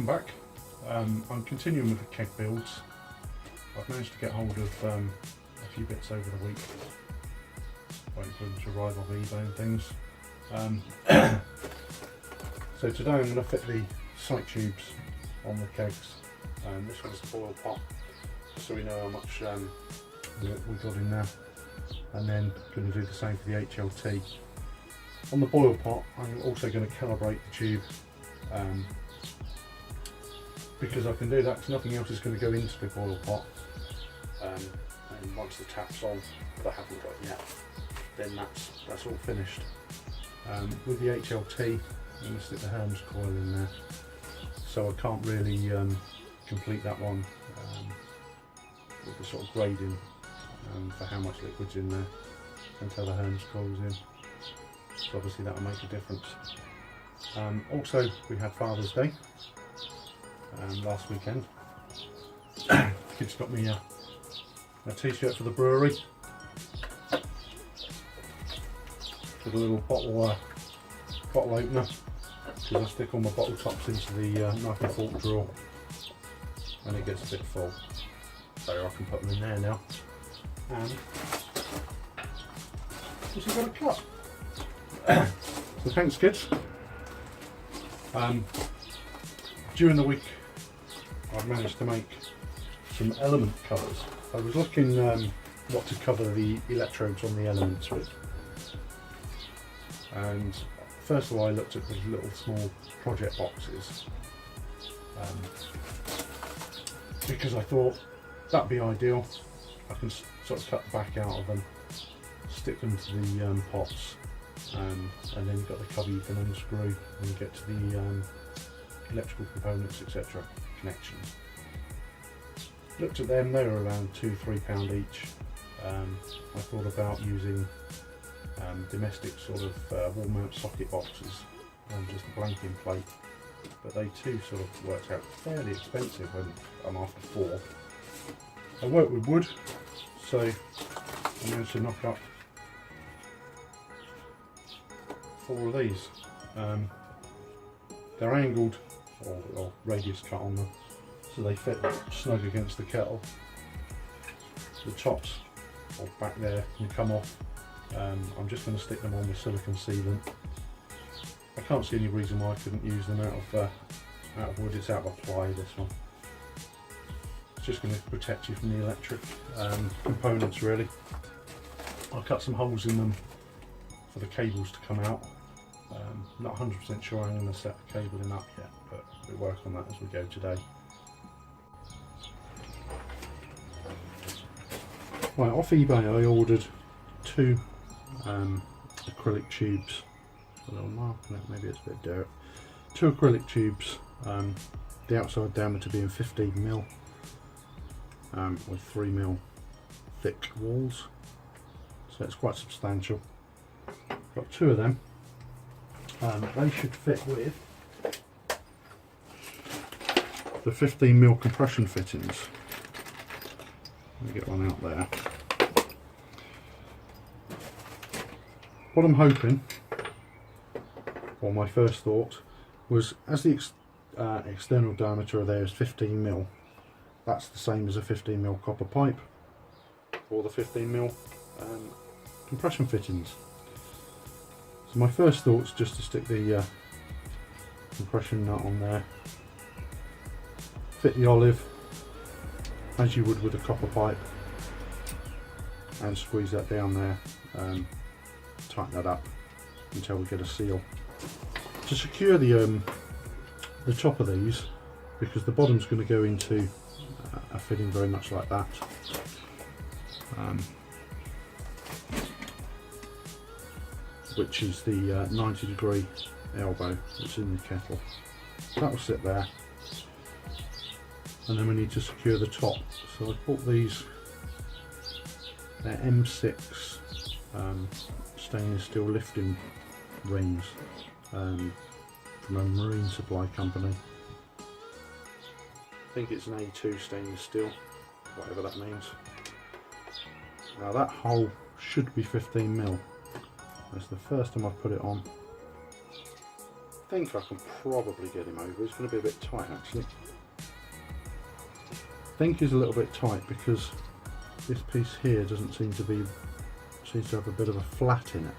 welcome back. I'm continuing with the keg builds. I've managed to get hold of a few bits over the week, waiting for them to arrive off eBay and things. So today I'm going to fit the sight tubes on the kegs. This one's the boil pot, so we know how much we got in there, and then going to do the same for the HLT. On the boil pot, I'm also going to calibrate the tube, because I can do that because nothing else is going to go into the boil pot. And once the tap's on, but I haven't got yet, then that's all finished. With the HLT, I'm going to stick the Hermes coil in there, so I can't really complete that one with the sort of grading for how much liquid's in there until the Hermes coil's in. So obviously that will make a difference. Also, we had Father's Day last weekend. Kids got me a t-shirt for the brewery with a little bottle opener, because I stick all my bottle tops into the knife and fork drawer and it gets a bit full, so I can put them in there now. And also got a cup. So thanks, kids. During the week I've managed to make some element covers. I was looking what to cover the electrodes on the elements with, and first of all I looked at these little small project boxes, because I thought that'd be ideal. I can sort of cut the back out of them, stick them to the pots, and then you've got the cover you can unscrew when you get to the electrical components, etc. connections. Looked at them, they were around £2–3 each. I thought about using domestic sort of wall mount socket boxes, just a blanking plate, but they too sort of worked out fairly expensive when I'm after 4. I work with wood, so I managed to knock up 4 of these. They're angled or radius cut on them, so they fit snug against the kettle. The tops or back there can come off. I'm just going to stick them on with silicone sealant. I can't see any reason why I couldn't use them out of wood. It's out of ply, this one. It's just going to protect you from the electric components really. I'll cut some holes in them for the cables to come out. Not 100% sure I'm going to set the cabling up yet, but we'll work on that as we go today. Right, off eBay I ordered 2 acrylic tubes. A little mark on it, maybe it's a bit dirt. 2 acrylic tubes, the outside diameter being 15mm, with 3mm thick walls, so it's quite substantial. Got 2 of them. They should fit with the 15mm compression fittings. Let me get one out there. What I'm hoping, or my first thought, was as the external diameter of there is 15mm, that's the same as a 15mm copper pipe, or the 15mm compression fittings. So my first thought is just to stick the compression nut on there, fit the olive as you would with a copper pipe, and squeeze that down there, tighten that up until we get a seal. To secure the top of these, because the bottom's going to go into a fitting very much like that, which is the 90° elbow that's in the kettle. That will sit there, and then we need to secure the top. So I bought these, they're M6 stainless steel lifting rings from a marine supply company. I think it's an A2 stainless steel, whatever that means. Now that hole should be 15mm. That's the first time I've put it on. think I can probably get him over. He's going to be a bit tight actually. I think he's a little bit tight because this piece here doesn't seem to have a bit of a flat in it.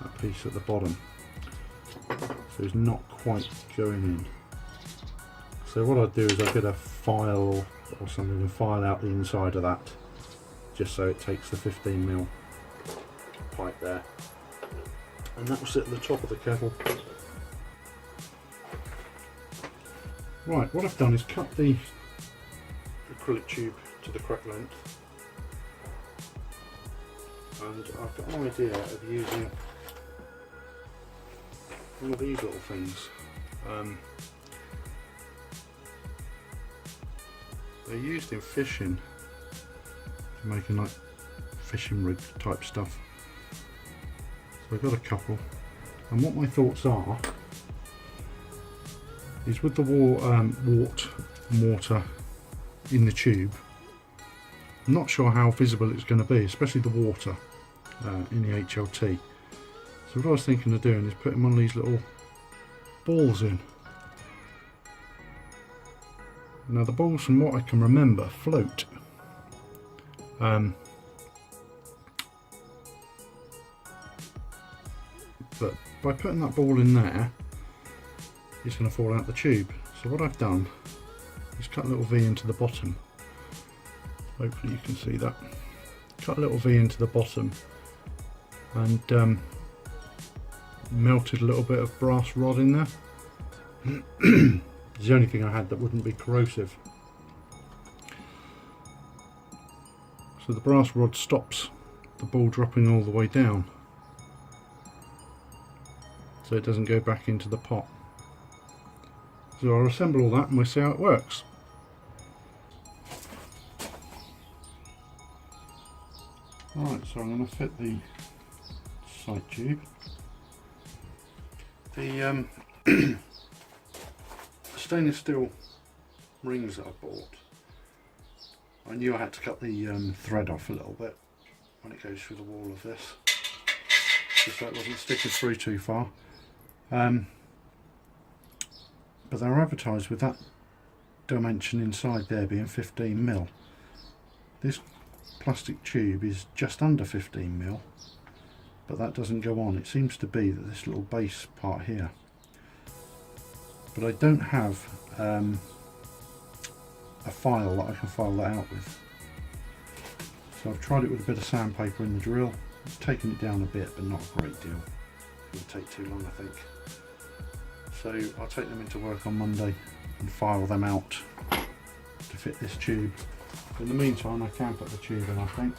That piece at the bottom. So it's not quite going in. So what I'd do is I'd get a file or something and file out the inside of that, just so it takes the 15mm pipe there. And that will sit at the top of the kettle. Right, what I've done is cut the acrylic tube to the correct length, and I've got an idea of using one of these little things. They're used in fishing, for making like fishing rig type stuff. So I've got a couple, and what my thoughts are is with the wart mortar in the tube, I'm not sure how visible it's going to be, especially the water in the HLT. So what I was thinking of doing is putting one of these little balls in. Now the balls, from what I can remember, float. But by putting that ball in there, it's going to fall out the tube. So what I've done is cut a little V into the bottom. Hopefully you can see that. Cut a little V into the bottom and melted a little bit of brass rod in there. It's the only thing I had that wouldn't be corrosive. So the brass rod stops the ball dropping all the way down, so it doesn't go back into the pot. So I'll assemble all that and we'll see how it works. Right, so I'm going to fit the side tube. The stainless steel rings that I bought, I knew I had to cut the thread off a little bit when it goes through the wall of this, just so it wasn't sticking through too far. But they were advertised with that dimension inside there being 15mm. This plastic tube is just under 15mm, but that doesn't go on. It seems to be that this little base part here, but I don't have a file that I can file that out with. So I've tried it with a bit of sandpaper in the drill. It's taken it down a bit, but not a great deal. It would take too long, I think. So I'll take them into work on Monday and file them out to fit this tube. In the meantime, I can put the tube in, I think.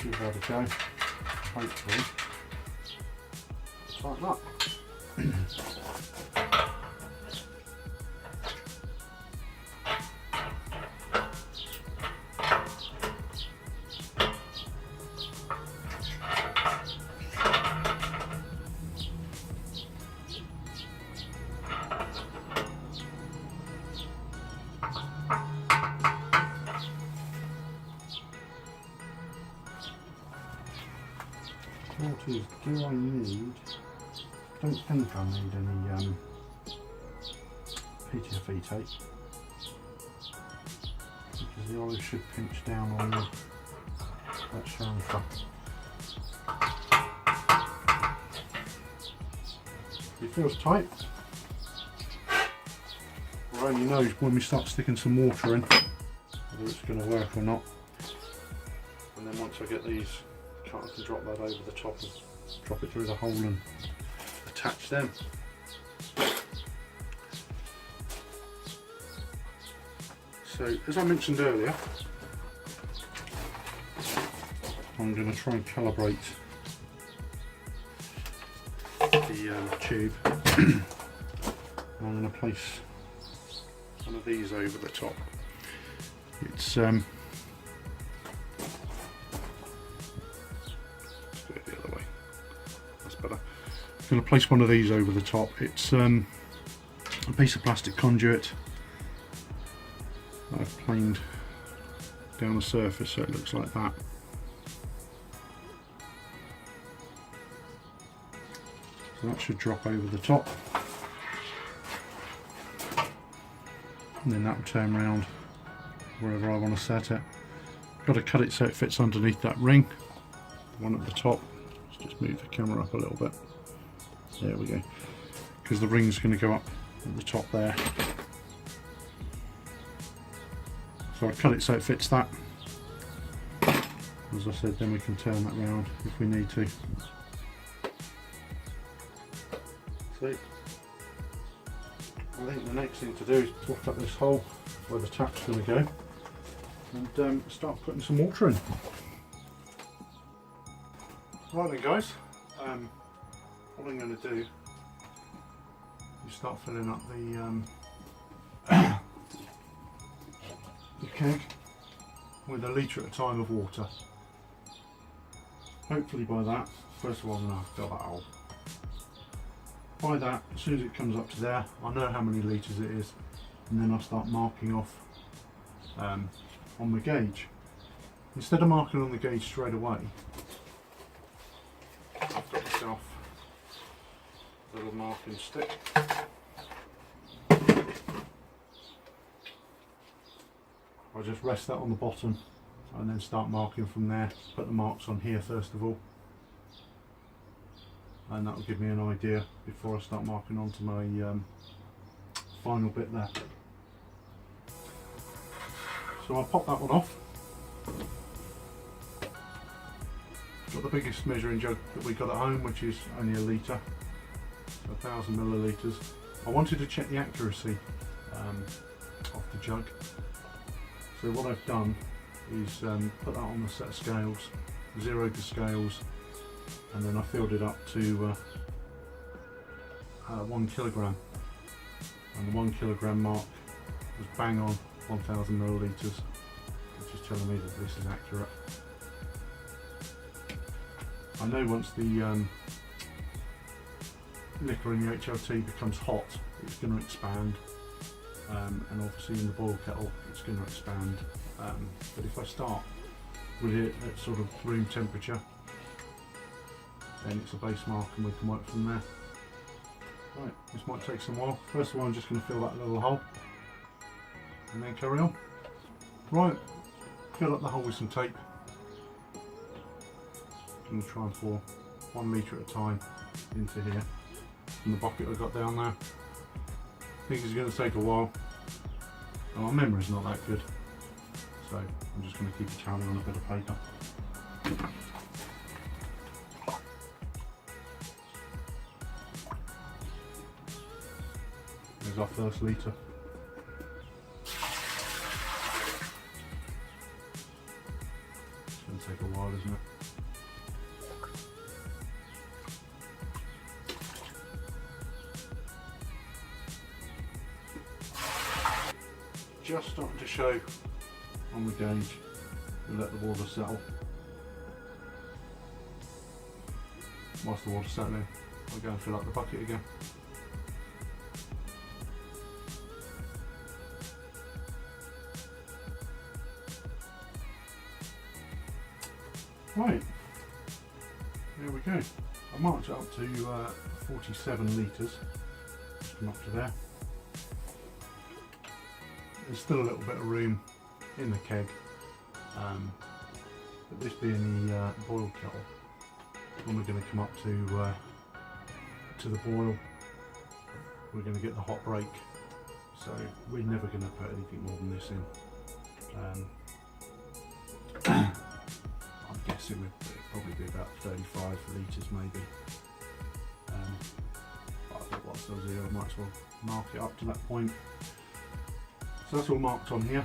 Give that a go. Hopefully. Like that. What is, do I need? I don't think I need any PTFE tape, because the olive should pinch down on that chamfer. It feels tight. We'll only know when we start sticking some water in whether it's going to work or not. And then once I get these cut, I can drop that over the top and drop it through the hole and attach them. So as I mentioned earlier, I'm going to try and calibrate the tube. I'm going to place one of these over the top. It's let's do it the other way. That's better. I'm going to place one of these over the top. It's a piece of plastic conduit that I've planed down the surface so it looks like that. So that should drop over the top. And then that will turn around wherever I want to set it. Got to cut it so it fits underneath that ring. The one at the top. Let's just move the camera up a little bit. There we go. Because the ring's going to go up at the top there. So I cut it so it fits that. As I said, then we can turn that round if we need to. So I think the next thing to do is block up this hole where the tap's going to go and start putting some water in. Right then guys, what I'm going to do is start filling up the keg with 1 litre at a time of water. Hopefully by that, first of all I'm going to have to fill that hole. By that, as soon as it comes up to there, I know how many litres it is, and then I'll start marking off on the gauge. Instead of marking on the gauge straight away, I've got myself a little marking stick. I'll just rest that on the bottom and then start marking from there. Put the marks on here first of all, and that will give me an idea before I start marking onto my final bit there. So I'll pop that one off. Got the biggest measuring jug that we got at home, which is only 1 litre, so 1000 millilitres. I wanted to check the accuracy of the jug, so what I've done is put that on the set of scales, zeroed the scales, and then I filled it up to 1 kilogram, and the 1 kilogram mark was bang on 1000 millilitres, which is telling me that this is accurate. I know once the liquor in the HLT becomes hot, it's going to expand, and obviously in the boil kettle it's going to expand, but if I start with it at sort of room temperature, then it's a base mark and we can work from there. Right, this might take some while. First of all, I'm just going to fill that little hole and then carry on. Right, fill up the hole with some tape. I'm going to try and pour 1 litre at a time into here from the bucket I've got down there. I think it's going to take a while. My memory's not that good, so I'm just going to keep a tally on a bit of paper. There's our first litre. It's going to take a while, isn't it? Just starting to show on the gauge. We'll let the water settle. Whilst the water's settling, I'll go and fill up the bucket again. Right, there we go. I marked it up to 47 litres, just come up to there. There's still a little bit of room in the keg, but this being the boil kettle, when we're going to come up to the boil, we're going to get the hot break, so we're never going to put anything more than this in. I'm guessing it'd probably be about 35 litres maybe, but I think whilst I was here I might as well mark it up to that point. So that's all marked on here.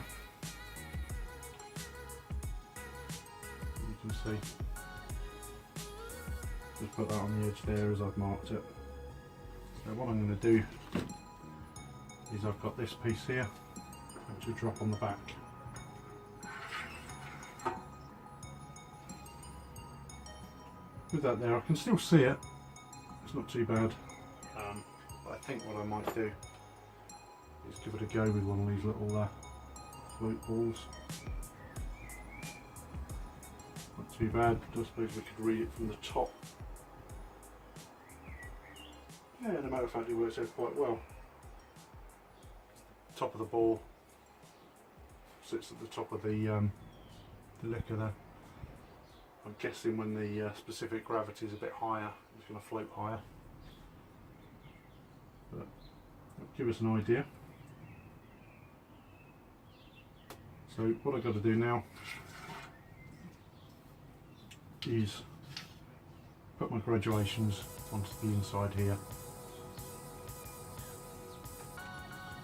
You can see. Just put that on the edge there as I've marked it. So what I'm going to do is I've got this piece here, which will drop on the back. With that there, I can still see it. It's not too bad. But I think what I might do is give it a go with one of these little float balls. Not too bad. I suppose we could read it from the top. Yeah, the matter of fact, it works out quite well. Top of the bore sits at the top of the liquor there. I'm guessing when the specific gravity is a bit higher, it's going to float higher. But that'll give us an idea. So what I've got to do now is put my graduations onto the inside here.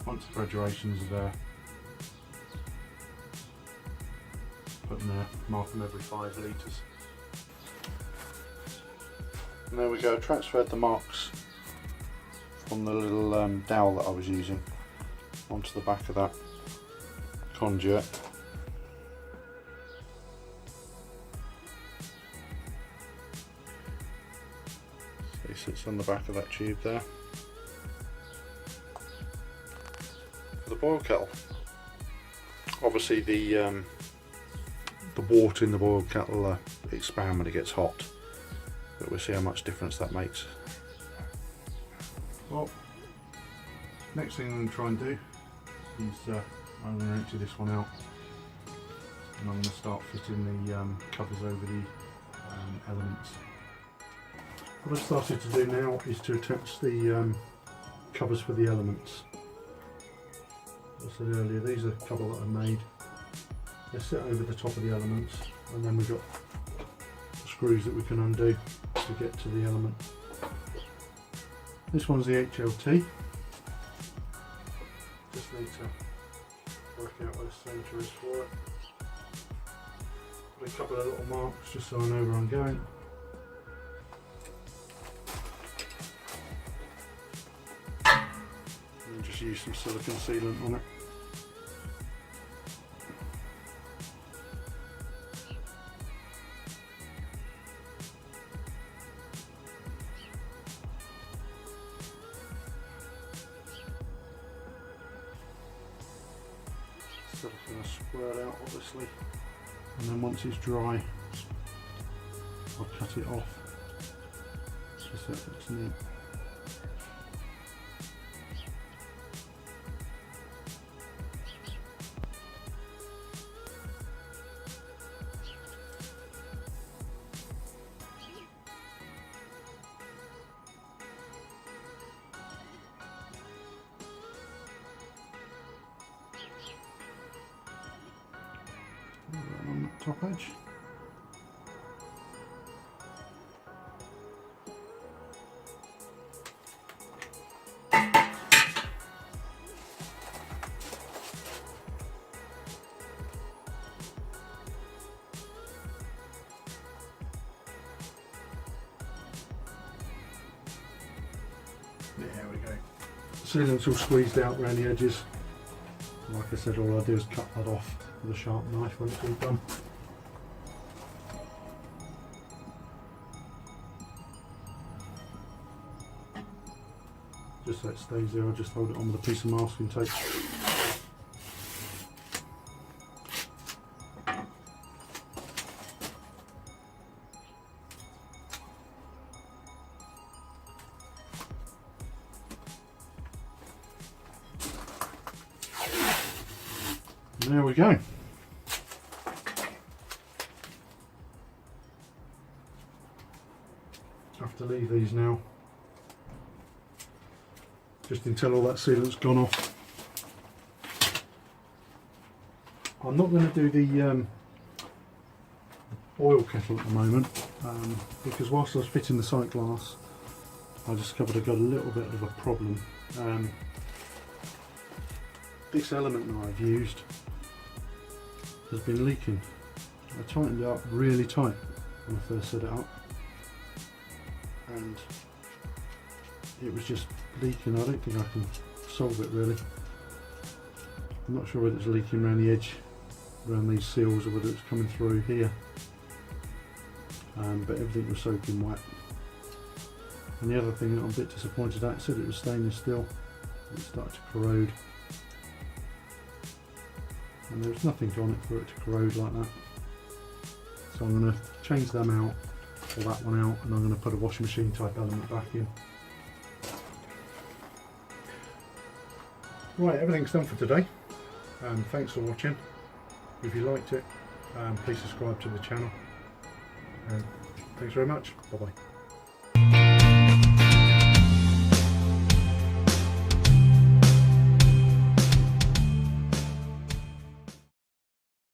Once the graduations are there, put them there, mark them every 5 litres. And there we go, transferred the marks from the little dowel that I was using onto the back of that conduit. So it sits on the back of that tube there. For the boil kettle, obviously the water in the boil kettle will expand when it gets hot, but we'll see how much difference that makes. Well, next thing I'm going to try and do is I'm going to empty this one out, and I'm going to start fitting the covers over the elements. What I've started to do now is to attach the covers for the elements. As I said earlier, these are a couple that I made. They sit over the top of the elements, and then we've got the screws that we can undo to get to the element. This one's the HLT. Just need to work out where the centre is for it. Put a couple of little marks just so I know where I'm going. And just use some silicone sealant on it. So I'm going to square out obviously, and then once it's dry I'll cut it off just so it looks neat. On the top edge. There we go. Sealant's all squeezed out around the edges. Like I said, all I do is cut that off with a sharp knife when it's all done. Just so it stays there, I'll just hold it on with a piece of masking tape. There we go. I have to leave these now, just until all that sealant's gone off. I'm not going to do the oil kettle at the moment, because whilst I was fitting the sight glass, I discovered I got a little bit of a problem. This element that I've used has been leaking. I tightened it up really tight when I first set it up, and it was just leaking. I don't think I can solve it really. I'm not sure whether it's leaking around the edge, around these seals, or whether it's coming through here, but everything was soaking wet. And the other thing that I'm a bit disappointed at, it said it was stainless steel. It started to corrode, and there was nothing on it for it to corrode like that. So I'm going to change them out, or that one out, and I'm going to put a washing machine type element back in. Right, everything's done for today. Thanks for watching. If you liked it, please subscribe to the channel. Thanks very much. Bye bye.